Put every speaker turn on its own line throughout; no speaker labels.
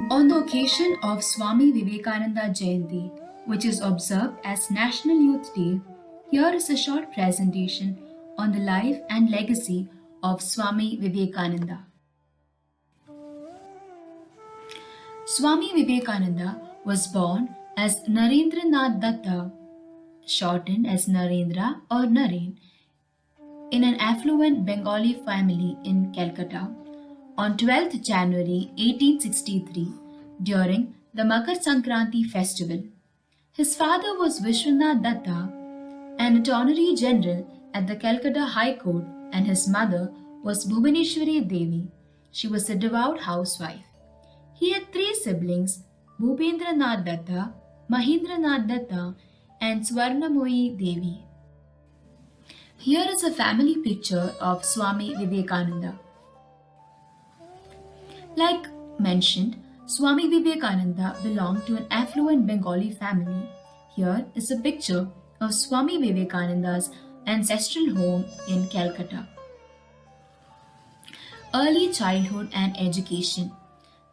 On the occasion of Swami Vivekananda Jayanti, which is observed as National Youth Day, here is a short presentation on the life and legacy of Swami Vivekananda. Swami Vivekananda was born as Narendranath Datta, shortened as Narendra or Naren, in an affluent Bengali family in Calcutta on 12th January 1863 during the Makar Sankranti festival. His father was Vishwanath Datta, an attorney general at the Calcutta High Court, and his mother was Bhubaneswari Devi. She was a devout housewife. He had three siblings, Bhupendranath Datta, Mahendranath Datta, and Swarnamoyi Devi. Here is a family picture of Swami Vivekananda. Like mentioned, Swami Vivekananda belonged to an affluent Bengali family. Here is a picture of Swami Vivekananda's ancestral home in Calcutta. Early childhood and education.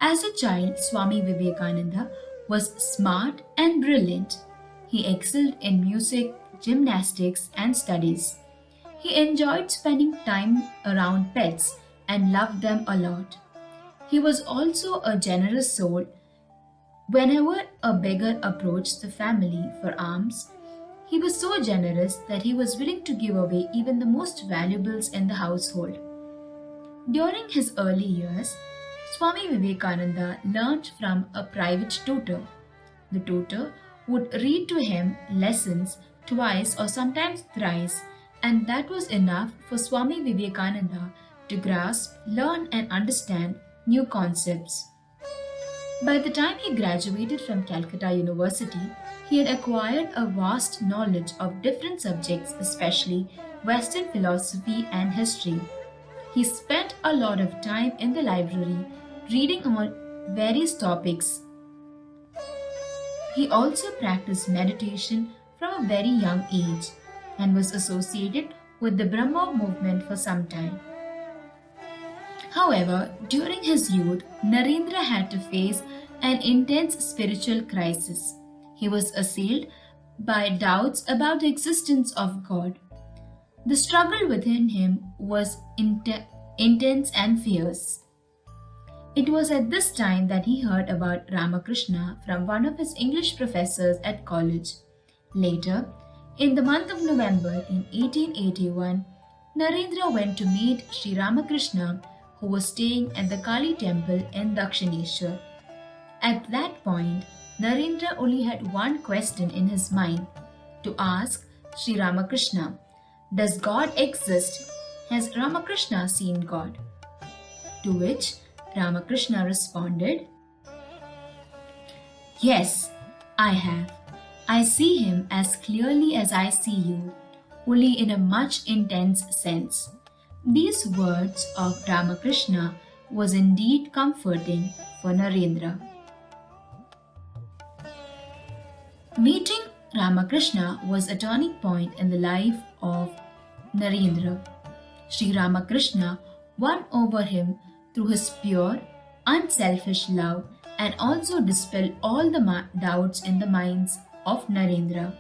As a child, Swami Vivekananda was smart and brilliant. He excelled in music, gymnastics, and studies. He enjoyed spending time around pets and loved them a lot. He was also a generous soul. Whenever a beggar approached the family for alms, he was so generous that he was willing to give away even the most valuables in the household. During his early years, Swami Vivekananda learnt from a private tutor. The tutor would read to him lessons twice or sometimes thrice, and that was enough for Swami Vivekananda to grasp, learn, and understand new concepts. By the time he graduated from Calcutta University, he had acquired a vast knowledge of different subjects, especially Western philosophy and history. He spent a lot of time in the library reading on various topics. He also practiced meditation from a very young age and was associated with the Brahmo movement for some time. However, during his youth, Narendra had to face an intense spiritual crisis. He was assailed by doubts about the existence of God. The struggle within him was intense and fierce. It was at this time that he heard about Ramakrishna from one of his English professors at college. Later, in the month of November in 1881, Narendra went to meet Sri Ramakrishna, who was staying at the Kali temple in Dakshineshwar. At that point, Narendra only had one question in his mind to ask Sri Ramakrishna: does God exist? Has Ramakrishna seen God? To which Ramakrishna responded, yes, I have. I see him as clearly as I see you, only in a much intense sense. These words of Ramakrishna was indeed comforting for Narendra. Meeting Ramakrishna was a turning point in the life of Narendra. Sri Ramakrishna won over him through his pure, unselfish love and also dispelled all the doubts in the minds of Narendra.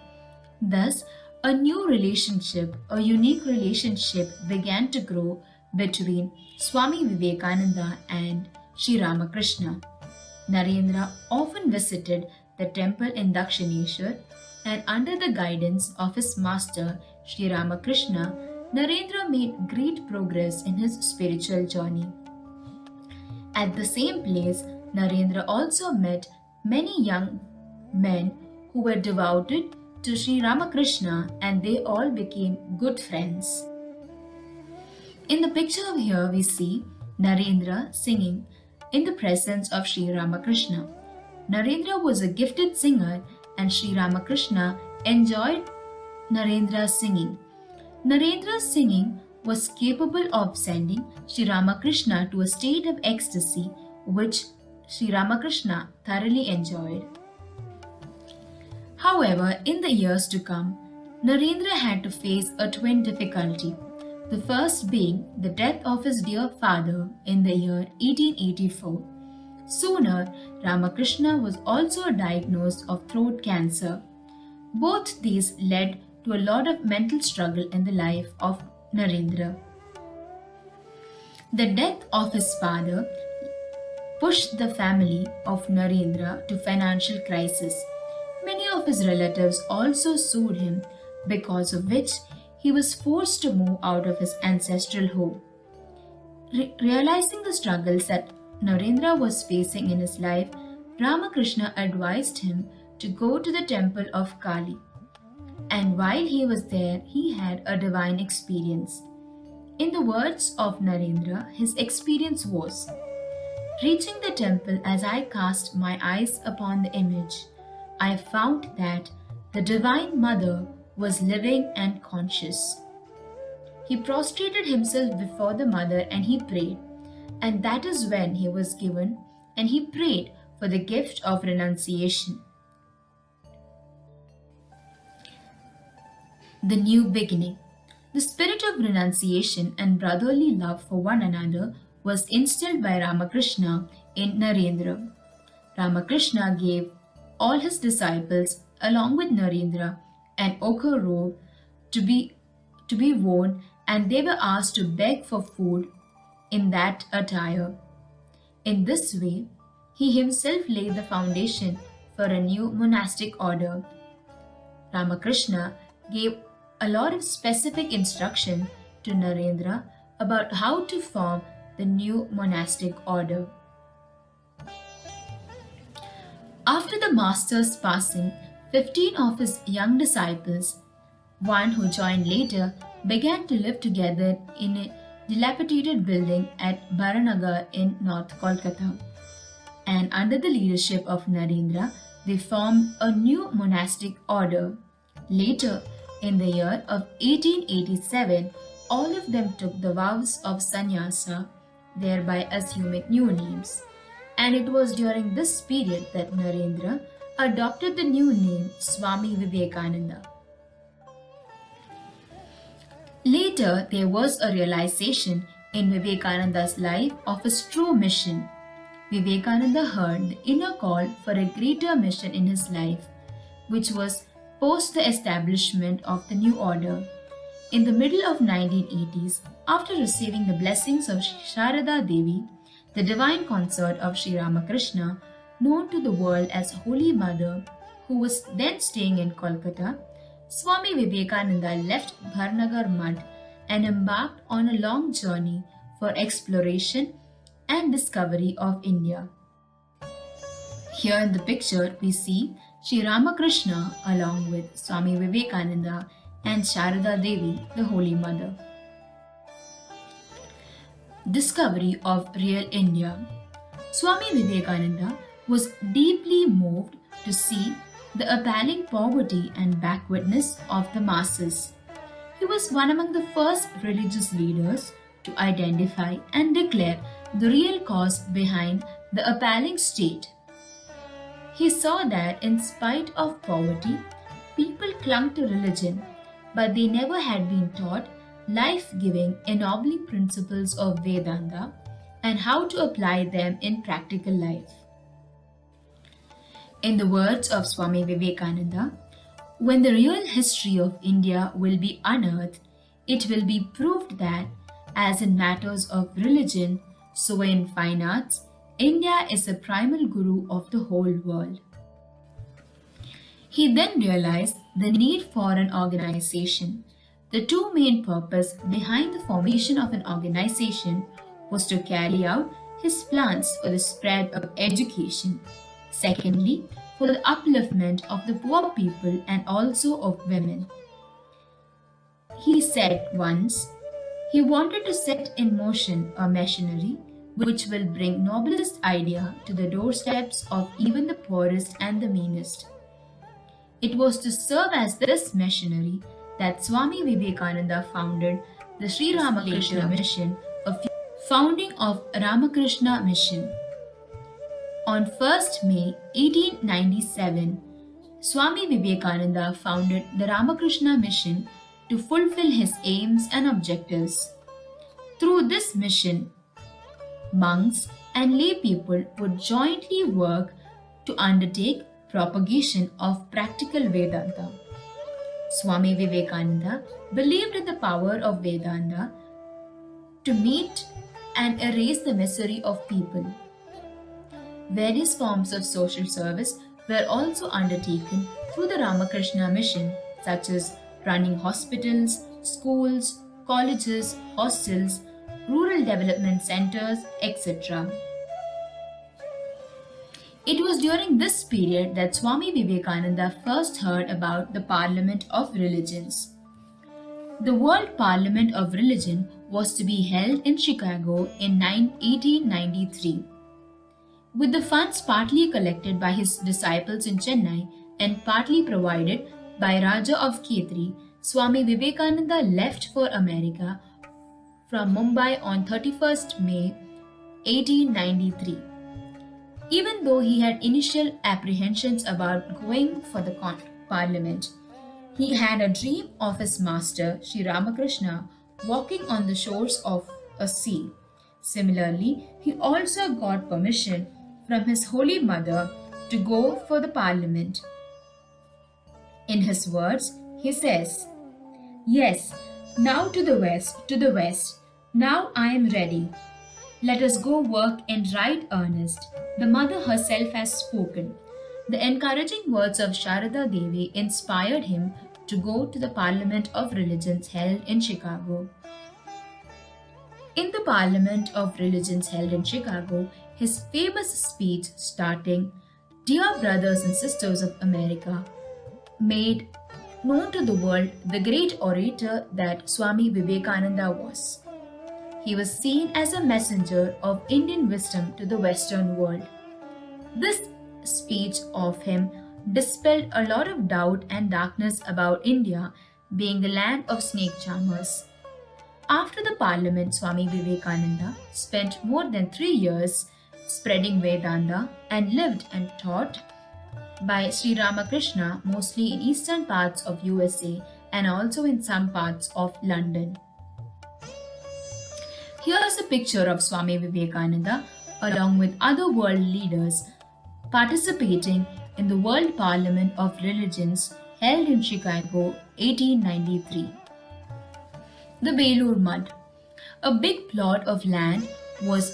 Thus, a new relationship, a unique relationship began to grow between Swami Vivekananda and Sri Ramakrishna. Narendra often visited the temple in Dakshineshwar, and under the guidance of his master Sri Ramakrishna, Narendra made great progress in his spiritual journey. At the same place, Narendra also met many young men who were devoted to Sri Ramakrishna, and they all became good friends. In the picture here, we see Narendra singing in the presence of Sri Ramakrishna. Narendra was a gifted singer, and Sri Ramakrishna enjoyed Narendra's singing. Narendra's singing was capable of sending Sri Ramakrishna to a state of ecstasy, which Sri Ramakrishna thoroughly enjoyed. However, in the years to come, Narendra had to face a twin difficulty. The first being the death of his dear father in the year 1884. Sooner, Ramakrishna was also diagnosed of throat cancer. Both these led to a lot of mental struggle in the life of Narendra. The death of his father pushed the family of Narendra to financial crisis. Many of his relatives also sued him, because of which he was forced to move out of his ancestral home. Realizing the struggles that Narendra was facing in his life, Ramakrishna advised him to go to the temple of Kali. And while he was there, he had a divine experience. In the words of Narendra, his experience was: reaching the temple, as I cast my eyes upon the image, I found that the Divine Mother was living and conscious. He prostrated himself before the Mother and he prayed, and that is when he was given and he prayed for the gift of renunciation. The new beginning. The spirit of renunciation and brotherly love for one another was instilled by Ramakrishna in Narendra. Ramakrishna gave all his disciples, along with Narendra, an ochre robe to be worn, and they were asked to beg for food in that attire. In this way, he himself laid the foundation for a new monastic order. Ramakrishna gave a lot of specific instruction to Narendra about how to form the new monastic order. After the master's passing, 15 of his young disciples, one who joined later, began to live together in a dilapidated building at Baranagar in North Kolkata. And under the leadership of Narendra, they formed a new monastic order. Later, in the year of 1887, all of them took the vows of sannyasa, thereby assuming new names. And it was during this period that Narendra adopted the new name Swami Vivekananda. Later, there was a realization in Vivekananda's life of his true mission. Vivekananda heard the inner call for a greater mission in his life, which was post the establishment of the new order. In the middle of 1980s, after receiving the blessings of Sharada Devi, the divine consort of Sri Ramakrishna, known to the world as Holy Mother, who was then staying in Kolkata, Swami Vivekananda left Bharnagar Mutt and embarked on a long journey for exploration and discovery of India. Here in the picture, we see Sri Ramakrishna along with Swami Vivekananda and Sharada Devi, the Holy Mother. Discovery of real India. Swami Vivekananda was deeply moved to see the appalling poverty and backwardness of the masses. He was one among the first religious leaders to identify and declare the real cause behind the appalling state. He saw that in spite of poverty, people clung to religion, but they never had been taught life-giving, ennobling principles of Vedanta and how to apply them in practical life. In the words of Swami Vivekananda, when the real history of India will be unearthed, it will be proved that, as in matters of religion, so in fine arts, India is the primal guru of the whole world. He then realized the need for an organization. The two main purposes behind the formation of an organization was to carry out his plans for the spread of education. Secondly, for the upliftment of the poor people and also of women. He said once, he wanted to set in motion a machinery which will bring noblest idea to the doorsteps of even the poorest and the meanest. It was to serve as this machinery that Swami Vivekananda founded the Sri Ramakrishna Mission, founding of Ramakrishna Mission. On 1st May 1897, Swami Vivekananda founded the Ramakrishna Mission to fulfill his aims and objectives. Through this mission, monks and lay people would jointly work to undertake propagation of practical Vedanta. Swami Vivekananda believed in the power of Vedanta to meet and erase the misery of people. Various forms of social service were also undertaken through the Ramakrishna mission, such as running hospitals, schools, colleges, hostels, rural development centers, etc. It was during this period that Swami Vivekananda first heard about the Parliament of Religions. The World Parliament of Religion was to be held in Chicago in 1893. With the funds partly collected by his disciples in Chennai and partly provided by Raja of Khetri, Swami Vivekananda left for America from Mumbai on 31st May 1893. Even though he had initial apprehensions about going for the parliament, he had a dream of his master, Sri Ramakrishna, walking on the shores of a sea. Similarly, he also got permission from his Holy Mother to go for the parliament. In his words, he says, "Yes, now to the west, now I am ready. Let us go work in right earnest. The mother herself has spoken." The encouraging words of Sharada Devi inspired him to go to the Parliament of Religions held in Chicago. In the Parliament of Religions held in Chicago, his famous speech starting, "Dear brothers and sisters of America," made known to the world the great orator that Swami Vivekananda was. He was seen as a messenger of Indian wisdom to the Western world. This speech of him dispelled a lot of doubt and darkness about India being the land of snake charmers. After the parliament, Swami Vivekananda spent more than 3 years spreading Vedanta and lived and taught by Sri Ramakrishna mostly in eastern parts of USA and also in some parts of London. Here is a picture of Swami Vivekananda along with other world leaders participating in the World Parliament of Religions held in Chicago 1893. The Belur Mud. A big plot of land was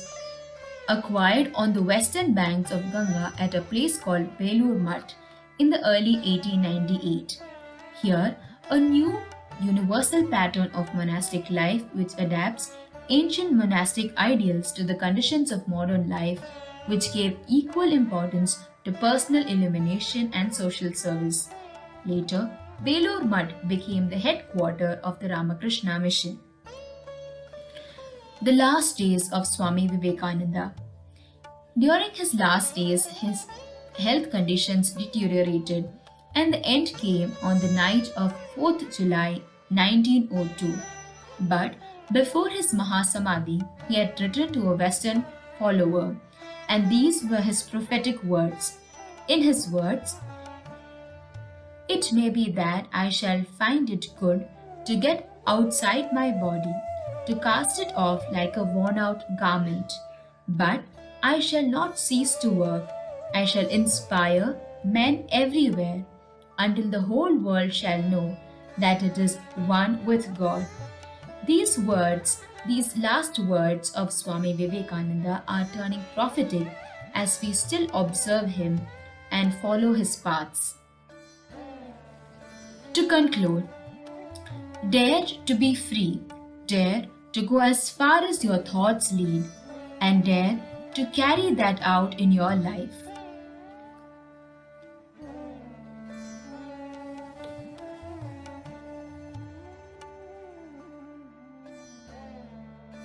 acquired on the western banks of Ganga at a place called Belur Mutt in the early 1898. Here, a new universal pattern of monastic life which adapts ancient monastic ideals to the conditions of modern life, which gave equal importance to personal illumination and social service. Later, Belur Mutt became the headquarters of the Ramakrishna mission. The last days of Swami Vivekananda. During his last days, his health conditions deteriorated, and the end came on the night of 4th July 1902. But before his Mahasamadhi, he had written to a Western follower, and these were his prophetic words. In his words, "It may be that I shall find it good to get outside my body, to cast it off like a worn out garment, but I shall not cease to work. I shall inspire men everywhere until the whole world shall know that it is one with God." These words, these last words of Swami Vivekananda are turning prophetic as we still observe him and follow his paths. To conclude, dare to be free, dare to go as far as your thoughts lead, and dare to carry that out in your life.